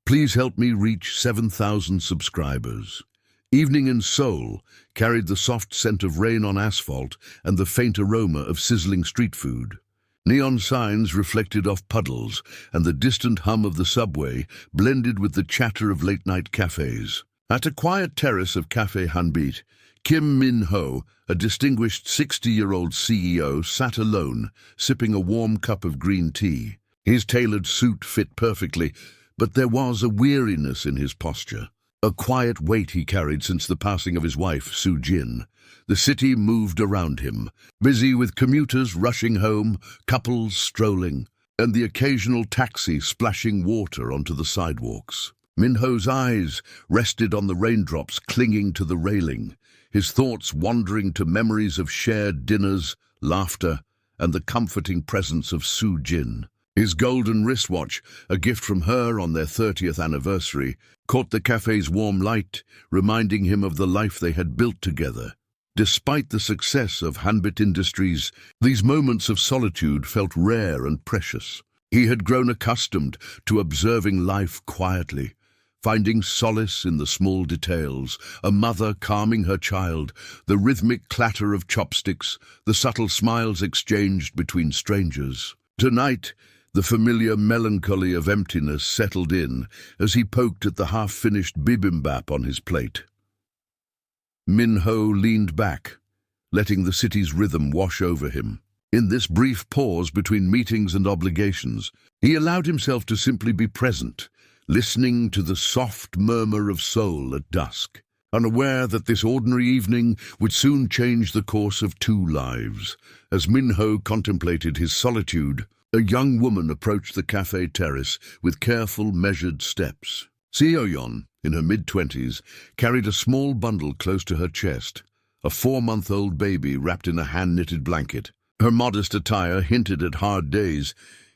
Please help me reach 7,000 subscribers. Evening in Seoul carried the soft scent of rain on asphalt and the faint aroma of sizzling street food. Neon signs reflected off puddles, and the distant hum of the subway blended with the chatter of late-night cafes. At a quiet terrace of Café Hanbit, Kim Min-ho, a distinguished 60-year-old CEO, sat alone, sipping a warm cup of green tea. His tailored suit fit perfectly, but there was a weariness in his posture, a quiet weight he carried since the passing of his wife, Soo-jin. The city moved around him, busy with commuters rushing home, couples strolling, and the occasional taxi splashing water onto the sidewalks. Min-ho's eyes rested on the raindrops clinging to the railing, his thoughts wandering to memories of shared dinners, laughter, and the comforting presence of Soo-jin. His golden wristwatch, a gift from her on their 30th anniversary, caught the cafe's warm light, reminding him of the life they had built together. Despite the success of Hanbit Industries, these moments of solitude felt rare and precious. He had grown accustomed to observing life quietly, finding solace in the small details, a mother calming her child, the rhythmic clatter of chopsticks, the subtle smiles exchanged between strangers. Tonight, the familiar melancholy of emptiness settled in as he poked at the half-finished bibimbap on his plate. Min-ho leaned back, letting the city's rhythm wash over him. In this brief pause between meetings and obligations, he allowed himself to simply be present, listening to the soft murmur of Seoul at dusk, unaware that this ordinary evening would soon change the course of two lives. As Min-ho contemplated his solitude, a young woman approached the cafe terrace with careful, measured steps. Seo-yeon, in her mid-20s, carried a small bundle close to her chest, a 4-month-old baby wrapped in a hand-knitted blanket. Her modest attire hinted at hard days,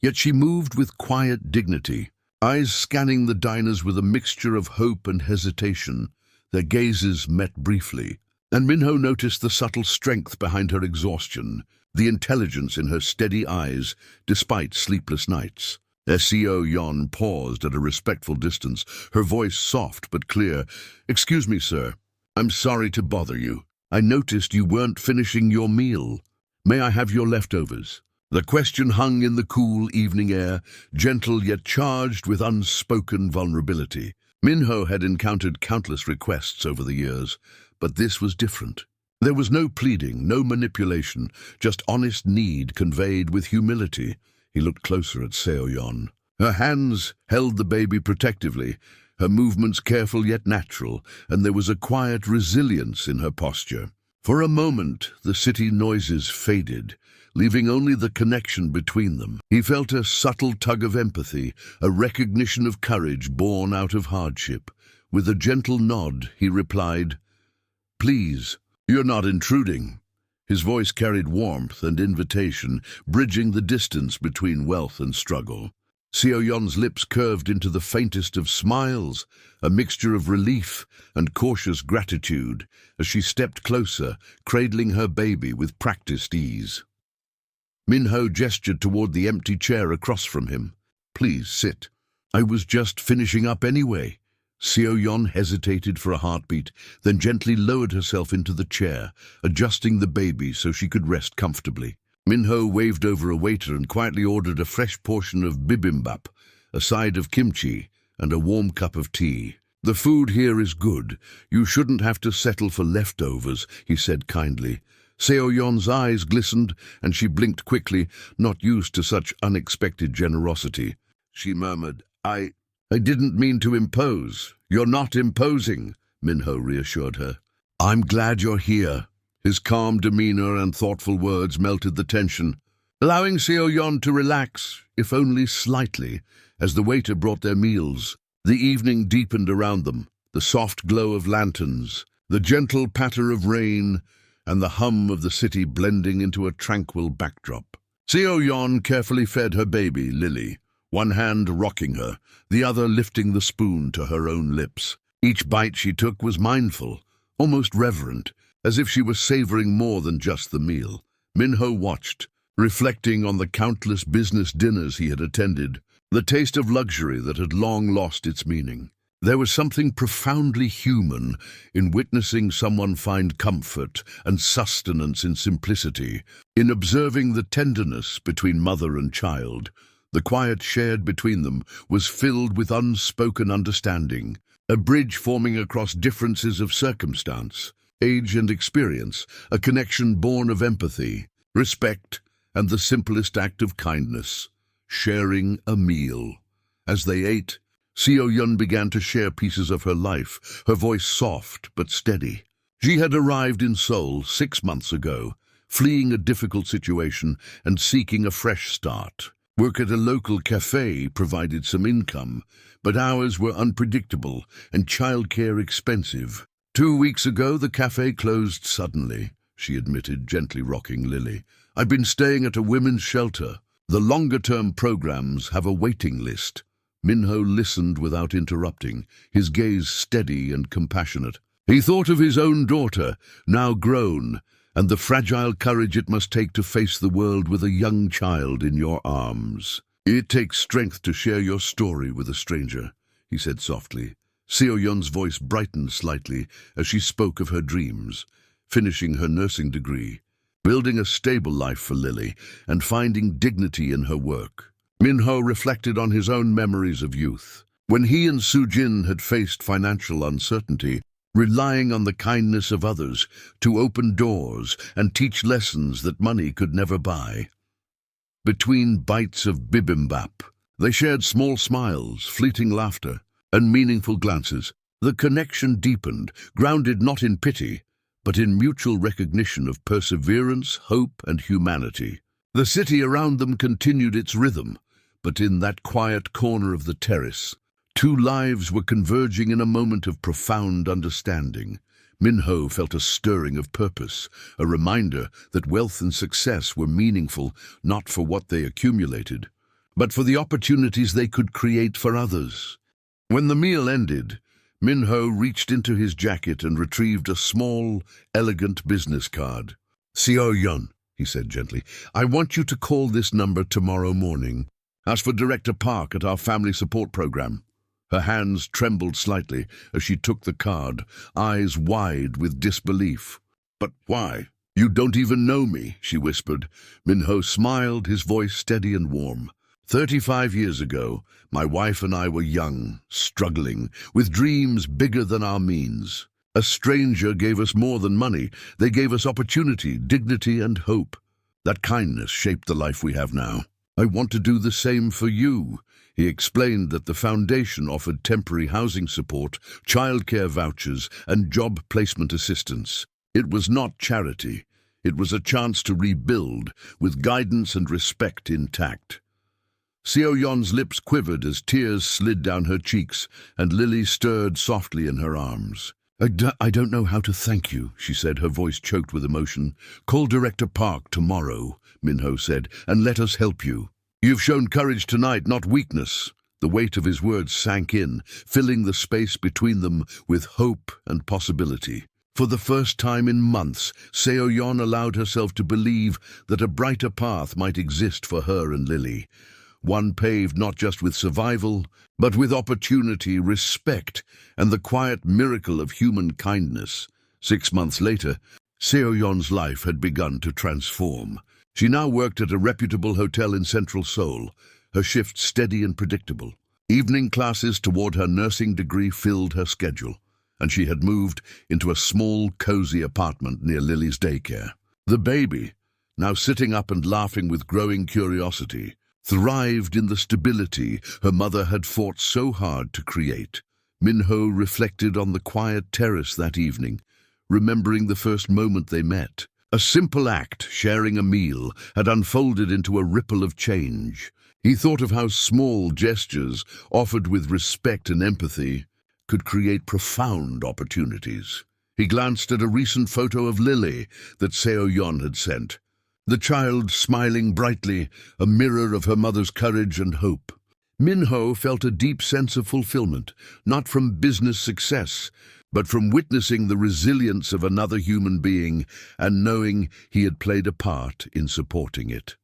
yet she moved with quiet dignity, eyes scanning the diners with a mixture of hope and hesitation. Their gazes met briefly, and Min-ho noticed the subtle strength behind her exhaustion, the intelligence in her steady eyes, despite sleepless nights. Seo-yeon paused at a respectful distance, her voice soft but clear. "Excuse me, sir. I'm sorry to bother you. I noticed you weren't finishing your meal. May I have your leftovers?" The question hung in the cool evening air, gentle yet charged with unspoken vulnerability. Min-ho had encountered countless requests over the years, but this was different. There was no pleading, no manipulation, just honest need conveyed with humility. He looked closer at Seo-yeon. Her hands held the baby protectively, her movements careful yet natural, and there was a quiet resilience in her posture. For a moment, the city noises faded, leaving only the connection between them. He felt a subtle tug of empathy, a recognition of courage born out of hardship. With a gentle nod, he replied, "Please, you're not intruding." His voice carried warmth and invitation, bridging the distance between wealth and struggle. Seo-yeon's lips curved into the faintest of smiles, a mixture of relief and cautious gratitude, as she stepped closer, cradling her baby with practiced ease. Min-ho gestured toward the empty chair across from him. "Please sit. I was just finishing up anyway." Seo-yeon hesitated for a heartbeat, then gently lowered herself into the chair, adjusting the baby so she could rest comfortably. Min-ho waved over a waiter and quietly ordered a fresh portion of bibimbap, a side of kimchi, and a warm cup of tea. "The food here is good. You shouldn't have to settle for leftovers," he said kindly. Seo-yeon's eyes glistened, and she blinked quickly, not used to such unexpected generosity. She murmured, I didn't mean to impose." "You're not imposing," Min-ho reassured her. "I'm glad you're here." His calm demeanor and thoughtful words melted the tension, allowing Seo-yeon to relax, if only slightly, as the waiter brought their meals. The evening deepened around them, the soft glow of lanterns, the gentle patter of rain, and the hum of the city blending into a tranquil backdrop. Seo-yeon carefully fed her baby, Lily, one hand rocking her, the other lifting the spoon to her own lips. Each bite she took was mindful, almost reverent, as if she was savoring more than just the meal. Min-ho watched, reflecting on the countless business dinners he had attended, the taste of luxury that had long lost its meaning. There was something profoundly human in witnessing someone find comfort and sustenance in simplicity, in observing the tenderness between mother and child. The quiet shared between them was filled with unspoken understanding, a bridge forming across differences of circumstance, age and experience, a connection born of empathy, respect, and the simplest act of kindness, sharing a meal. As they ate, Seo-yun began to share pieces of her life, her voice soft but steady. She had arrived in Seoul 6 months ago, fleeing a difficult situation and seeking a fresh start. Work at a local café provided some income, but hours were unpredictable and childcare expensive. 2 weeks ago, the café closed suddenly, she admitted, gently rocking Lily. I've been staying at a women's shelter. The longer-term programs have a waiting list. Minho listened without interrupting, his gaze steady and compassionate. He thought of his own daughter, now grown, and the fragile courage it must take to face the world with a young child in your arms. It takes strength to share your story with a stranger, he said softly. Seo-yun's voice brightened slightly as she spoke of her dreams, finishing her nursing degree, building a stable life for Lily, and finding dignity in her work. Minho reflected on his own memories of youth, when he and Soo-jin had faced financial uncertainty, relying on the kindness of others to open doors and teach lessons that money could never buy. Between bites of bibimbap, they shared small smiles, fleeting laughter, and meaningful glances. The connection deepened, grounded not in pity, but in mutual recognition of perseverance, hope, and humanity. The city around them continued its rhythm, but in that quiet corner of the terrace, 2 lives were converging in a moment of profound understanding. Minho felt a stirring of purpose, a reminder that wealth and success were meaningful not for what they accumulated, but for the opportunities they could create for others. When the meal ended, Minho reached into his jacket and retrieved a small, elegant business card. Seo-yun, he said gently, I want you to call this number tomorrow morning. Ask for Director Park at our family support program. Her hands trembled slightly as she took the card, eyes wide with disbelief. But why? You don't even know me, she whispered. Minho smiled, his voice steady and warm. 35 years ago, my wife and I were young, struggling, with dreams bigger than our means. A stranger gave us more than money. They gave us opportunity, dignity, and hope. That kindness shaped the life we have now. I want to do the same for you. He explained that the foundation offered temporary housing support, childcare vouchers, and job placement assistance. It was not charity. It was a chance to rebuild, with guidance and respect intact. Seo-yun's lips quivered as tears slid down her cheeks, and Lily stirred softly in her arms. I don't know how to thank you, she said, her voice choked with emotion. Call Director Park tomorrow, Minho said, and let us help you. You've shown courage tonight, not weakness. The weight of his words sank in, filling the space between them with hope and possibility. For the first time in months, Seo-yun allowed herself to believe that a brighter path might exist for her and Lily. One paved not just with survival, but with opportunity, respect, and the quiet miracle of human kindness. 6 months later, Seo-yun's life had begun to transform. She now worked at a reputable hotel in central Seoul, her shifts steady and predictable. Evening classes toward her nursing degree filled her schedule, and she had moved into a small, cozy apartment near Lily's daycare. The baby, now sitting up and laughing with growing curiosity, thrived in the stability her mother had fought so hard to create. Minho reflected on the quiet terrace that evening, remembering the first moment they met. A simple act, sharing a meal, had unfolded into a ripple of change. He thought of how small gestures, offered with respect and empathy, could create profound opportunities. He glanced at a recent photo of Lily that Seo-yun had sent. The child smiling brightly, a mirror of her mother's courage and hope. Minho felt a deep sense of fulfillment, not from business success, but from witnessing the resilience of another human being and knowing he had played a part in supporting it.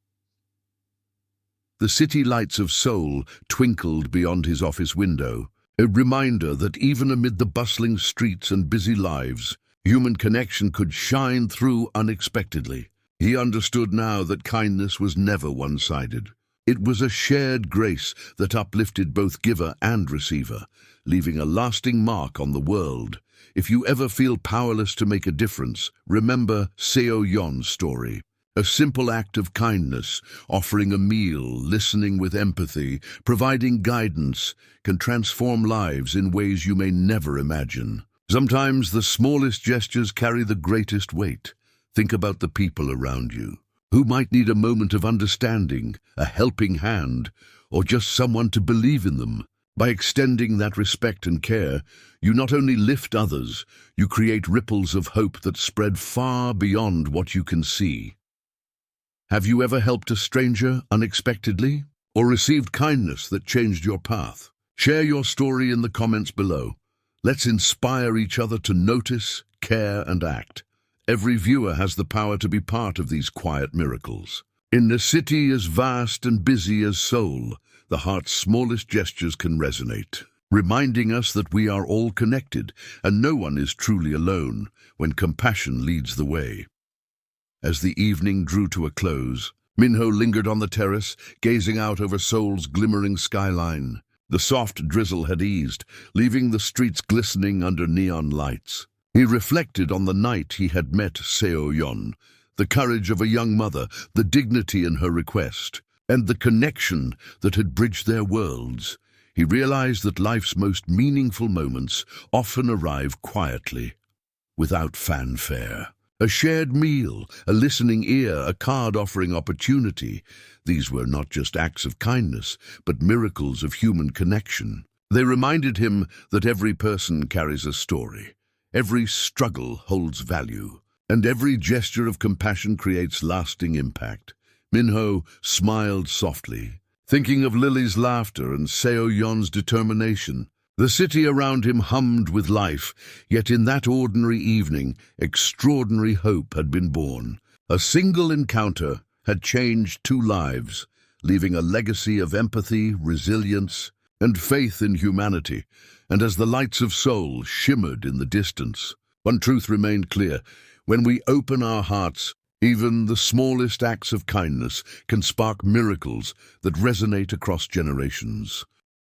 The city lights of Seoul twinkled beyond his office window, a reminder that even amid the bustling streets and busy lives, human connection could shine through unexpectedly. He understood now that kindness was never one-sided. It was a shared grace that uplifted both giver and receiver, leaving a lasting mark on the world. If you ever feel powerless to make a difference, remember Seo Yon's story. A simple act of kindness, offering a meal, listening with empathy, providing guidance, can transform lives in ways you may never imagine. Sometimes the smallest gestures carry the greatest weight. Think about the people around you, who might need a moment of understanding, a helping hand, or just someone to believe in them. By extending that respect and care, you not only lift others, you create ripples of hope that spread far beyond what you can see. Have you ever helped a stranger unexpectedly, or received kindness that changed your path? Share your story in the comments below. Let's inspire each other to notice, care, and act. Every viewer has the power to be part of these quiet miracles. In a city as vast and busy as Seoul, the heart's smallest gestures can resonate, reminding us that we are all connected and no one is truly alone when compassion leads the way. As the evening drew to a close, Minho lingered on the terrace, gazing out over Seoul's glimmering skyline. The soft drizzle had eased, leaving the streets glistening under neon lights. He reflected on the night he had met Seo Yon, the courage of a young mother, the dignity in her request, and the connection that had bridged their worlds. He realized that life's most meaningful moments often arrive quietly, without fanfare. A shared meal, a listening ear, a card offering opportunity. These were not just acts of kindness, but miracles of human connection. They reminded him that every person carries a story. Every struggle holds value, and every gesture of compassion creates lasting impact. Minho smiled softly, thinking of Lily's laughter and Seo Yon's determination. The city around him hummed with life, yet in that ordinary evening, extraordinary hope had been born. A single encounter had changed two lives, leaving a legacy of empathy, resilience, and faith in humanity. And as the lights of Seoul shimmered in the distance, one truth remained clear. When we open our hearts, even the smallest acts of kindness can spark miracles that resonate across generations.